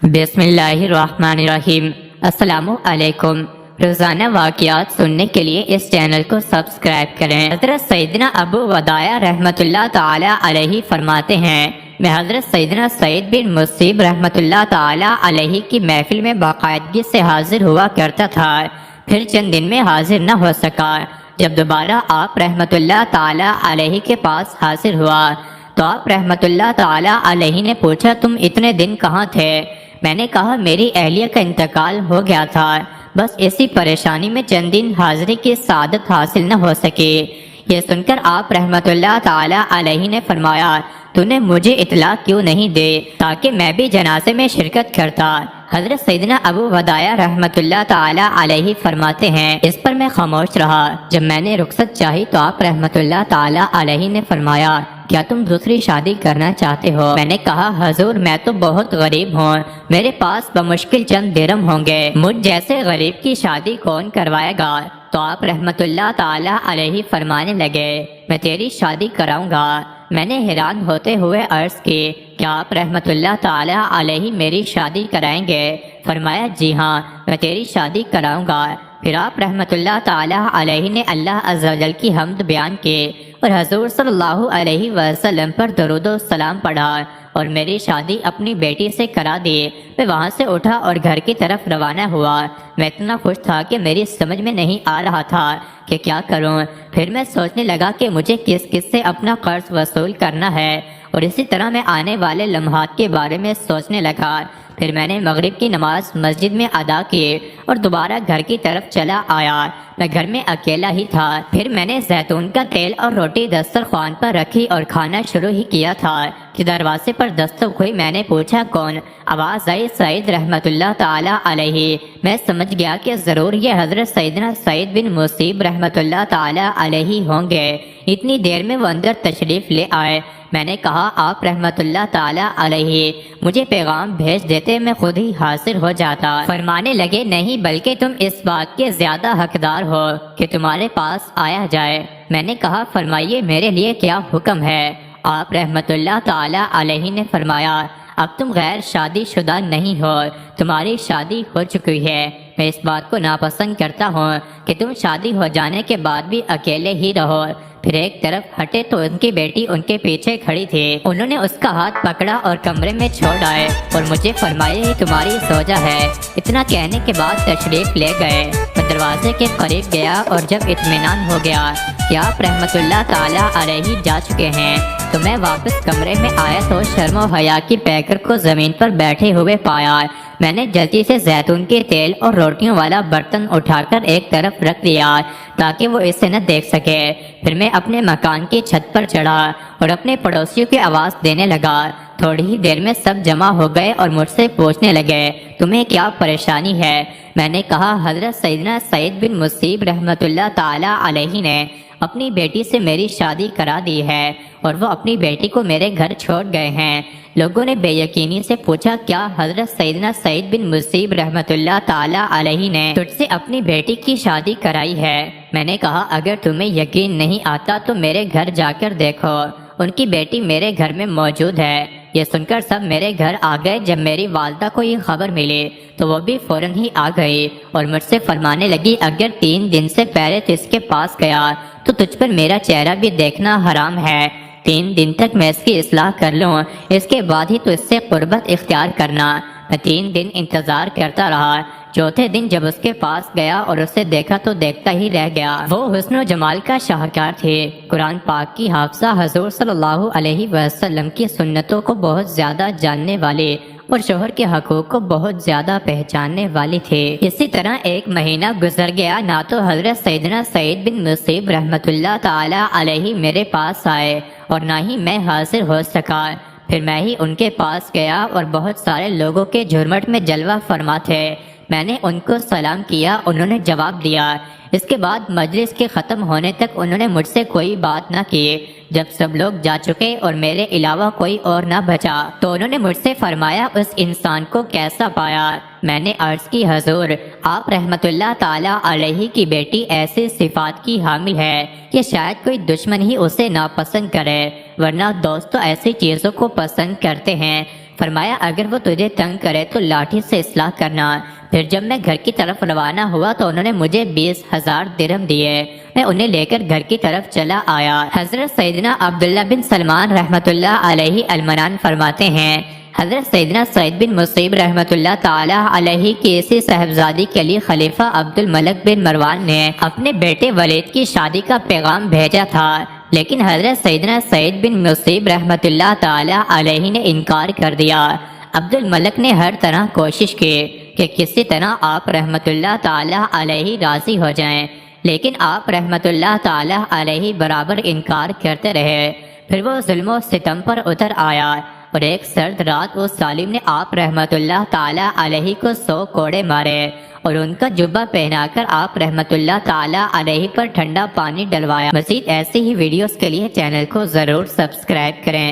بسم اللہ الرحمن الرحیم۔ السلام علیکم۔ روزانہ واقعات سننے کے لیے اس چینل کو سبسکرائب کریں۔ حضرت سیدنا ابو وداع رحمۃ اللہ تعالی علیہ فرماتے ہیں، میں حضرت سیدنا سعید بن مسیب رحمۃ اللہ تعالی علیہ کی محفل میں باقاعدگی سے حاضر ہوا کرتا تھا، پھر چند دن میں حاضر نہ ہو سکا۔ جب دوبارہ آپ رحمۃ اللہ تعالی علیہ کے پاس حاضر ہوا تو آپ رحمۃ اللہ تعالی علیہ نے پوچھا، تم اتنے دن کہاں تھے؟ میں نے کہا، میری اہلیہ کا انتقال ہو گیا تھا، بس اسی پریشانی میں چند دن حاضری کی سعادت حاصل نہ ہو سکی۔ یہ سن کر آپ رحمۃ اللہ تعالی علیہ نے فرمایا، تو نے مجھے اطلاع کیوں نہیں دے تاکہ میں بھی جنازے میں شرکت کرتا؟ حضرت سیدنا ابو وداع رحمۃ اللہ تعالی علیہ فرماتے ہیں، اس پر میں خاموش رہا۔ جب میں نے رخصت چاہی تو آپ رحمۃ اللہ تعالی علیہ نے فرمایا، کیا تم دوسری شادی کرنا چاہتے ہو؟ میں نے کہا، حضور میں تو بہت غریب ہوں، میرے پاس بمشکل چند درہم ہوں گے، مجھ جیسے غریب کی شادی کون کروائے گا؟ تو آپ رحمۃ اللہ تعالی علیہ فرمانے لگے، میں تیری شادی کراؤں گا۔ میں نے حیران ہوتے ہوئے عرض کی، کیا آپ رحمۃ اللہ تعالی علیہ میری شادی کرائیں گے؟ فرمایا، جی ہاں، میں تیری شادی کراؤں گا۔ پھر آپ رحمۃ اللہ تعالی علیہ نے اللہ عز و جل کی حمد بیان کی اور حضور صلی اللہ علیہ وسلم پر درود و سلام پڑھا اور میری شادی اپنی بیٹی سے کرا دی۔ میں وہاں سے اٹھا اور گھر کی طرف روانہ ہوا۔ میں اتنا خوش تھا کہ میری سمجھ میں نہیں آ رہا تھا کہ کیا کروں۔ پھر میں سوچنے لگا کہ مجھے کس کس سے اپنا قرض وصول کرنا ہے، اور اسی طرح میں آنے والے لمحات کے بارے میں سوچنے لگا۔ پھر میں نے مغرب کی نماز مسجد میں ادا کی اور دوبارہ گھر کی طرف چلا آیا۔ میں گھر میں اکیلا ہی تھا۔ پھر میں نے زیتون کا تیل اور روٹی دسترخوان پر رکھی اور کھانا شروع ہی کیا تھا کہ دروازے پر دستک ہوئی۔ میں نے پوچھا، کون؟ آواز آئی، سعید رحمۃ اللہ تعالی علیہ۔ میں سمجھ گیا کہ ضرور یہ حضرت سیدنا سعید بن مسیب رحمۃ اللہ تعالی علیہ ہوں گے۔ اتنی دیر میں وہ اندر تشریف لے آئے۔ میں نے کہا، آپ رحمۃ اللہ تعالی علیہ مجھے پیغام بھیج دیتے، میں خود ہی حاضر ہو جاتا۔ فرمانے لگے، نہیں بلکہ تم اس بات کے زیادہ حقدار ہو کہ تمہارے پاس آیا جائے۔ میں نے کہا، فرمائیے میرے لیے کیا حکم ہے؟ آپ رحمۃ اللہ تعالی علیہ نے فرمایا، اب تم غیر شادی شدہ نہیں ہو، تمہاری شادی ہو چکی ہے۔ میں اس بات کو ناپسند کرتا ہوں کہ تم شادی ہو جانے کے بعد بھی اکیلے ہی رہو۔ پھر ایک طرف ہٹے تو ان کی بیٹی ان کے پیچھے کھڑی تھی۔ انہوں نے اس کا ہاتھ پکڑا اور کمرے میں چھوڑ آئے اور مجھے فرمایا، یہ تمہاری زوجہ ہے۔ اتنا کہنے کے بعد تشریف لے گئے۔ میں دروازے کے قریب گیا اور جب اطمینان ہو گیا کہ آپ رحمۃ اللہ تعالی علیہ جا چکے ہیں تو میں واپس کمرے میں آیا تو شرم و حیا کی پیکر کو زمین پر بیٹھے ہوئے پایا۔ میں نے جلدی سے زیتون کے تیل اور روٹیوں والا برتن اٹھا کر ایک طرف رکھ دیا تاکہ وہ اسے نہ دیکھ سکے۔ پھر میں اپنے مکان کی چھت پر چڑھا اور اپنے پڑوسیوں کی آواز دینے لگا۔ تھوڑی ہی دیر میں سب جمع ہو گئے اور مجھ سے پوچھنے لگے، تمہیں کیا پریشانی ہے؟ میں نے کہا، حضرت سیدنا سعید بن مسیب رحمۃ اللہ تعالی علیہ نے اپنی بیٹی سے میری شادی کرا دی ہے اور وہ اپنی بیٹی کو میرے گھر چھوڑ گئے ہیں۔ لوگوں نے بے یقینی سے پوچھا، کیا حضرت سیدنا سعید بن مسیب رحمۃ اللہ تعالی علیہ نے تجھ سے اپنی بیٹی کی شادی کرائی ہے؟ میں نے کہا، اگر تمہیں یقین نہیں آتا تو میرے گھر جا کر دیکھو، ان کی بیٹی میرے گھر میں موجود ہے۔ یہ سن کر سب میرے گھر آ گئے۔ جب میری والدہ کو یہ خبر ملی تو وہ بھی فوراً ہی آ گئی اور مجھ سے فرمانے لگی، اگر 3 دن سے پہلے تو اس کے پاس گیا تو تجھ پر میرا چہرہ بھی دیکھنا حرام ہے۔ 3 دن تک میں اس کی اصلاح کر لوں، اس کے بعد ہی تو اس سے قربت اختیار کرنا۔ میں 3 دن انتظار کرتا رہا۔ چوتھے دن جب اس کے پاس گیا اور اسے دیکھا تو دیکھتا ہی رہ گیا۔ وہ حسن و جمال کا شاہکار تھی، قرآن پاک کی حافظہ، حضور صلی اللہ علیہ وسلم کی سنتوں کو بہت زیادہ جاننے والی اور شوہر کے حقوق کو بہت زیادہ پہچاننے والی تھی۔ اسی طرح 1 مہینہ گزر گیا، نہ تو حضرت سیدنا سعید بن مسیب رحمۃ اللہ تعالی علیہ میرے پاس آئے اور نہ ہی میں حاضر ہو سکا۔ پھر میں ہی ان کے پاس گیا اور بہت سارے لوگوں کے جھرمٹ میں جلوہ فرما تھے۔ میں نے ان کو سلام کیا، انہوں نے جواب دیا۔ اس کے بعد مجلس کے ختم ہونے تک انہوں نے مجھ سے کوئی بات نہ کی۔ جب سب لوگ جا چکے اور میرے علاوہ کوئی اور نہ بچا تو انہوں نے مجھ سے فرمایا، اس انسان کو کیسا پایا؟ میں نے عرض کی، حضور آپ رحمۃ اللہ تعالی علیہ کی بیٹی ایسی صفات کی حامل ہے کہ شاید کوئی دشمن ہی اسے ناپسند کرے، ورنہ دوست تو ایسی چیزوں کو پسند کرتے ہیں۔ فرمایا اگر وہ تجھے تنگ کرے تو لاٹھی سے اصلاح کرنا۔ پھر جب میں گھر کی طرف روانہ ہوا تو انہوں نے مجھے 20,000 درہم دیے۔ میں انہیں لے کر گھر کی طرف چلا آیا۔ حضرت سیدنا عبداللہ بن سلمان رحمۃ اللہ علیہ المنان فرماتے ہیں حضرت سیدنا سعید بن مصیب رحمۃ اللہ تعالی علیہ کی اسی صاحبزادی کے لیے خلیفہ عبد الملک بن مروان نے اپنے بیٹے ولید کی شادی کا پیغام بھیجا تھا، لیکن حضرت سیدنا سعید بن مصیب رحمۃ اللہ تعالی علیہ نے انکار کر دیا۔ عبد الملک نے ہر طرح کوشش کی کہ کسی طرح آپ رحمۃ اللہ تعالی علیہ راضی ہو جائیں، لیکن آپ رحمۃ اللہ تعالی علیہ برابر انکار کرتے رہے۔ پھر وہ ظلم و ستم پر اتر آیا اور ایک سرد رات اس ظالم نے آپ رحمۃ اللہ تعالی علیہ کو 100 کوڑے مارے اور ان کا جبہ پہنا کر آپ رحمۃ اللہ تعالی علیہ پر ٹھنڈا پانی ڈلوایا۔ مزید ایسی ہی ویڈیوز کے لیے چینل کو ضرور سبسکرائب کریں۔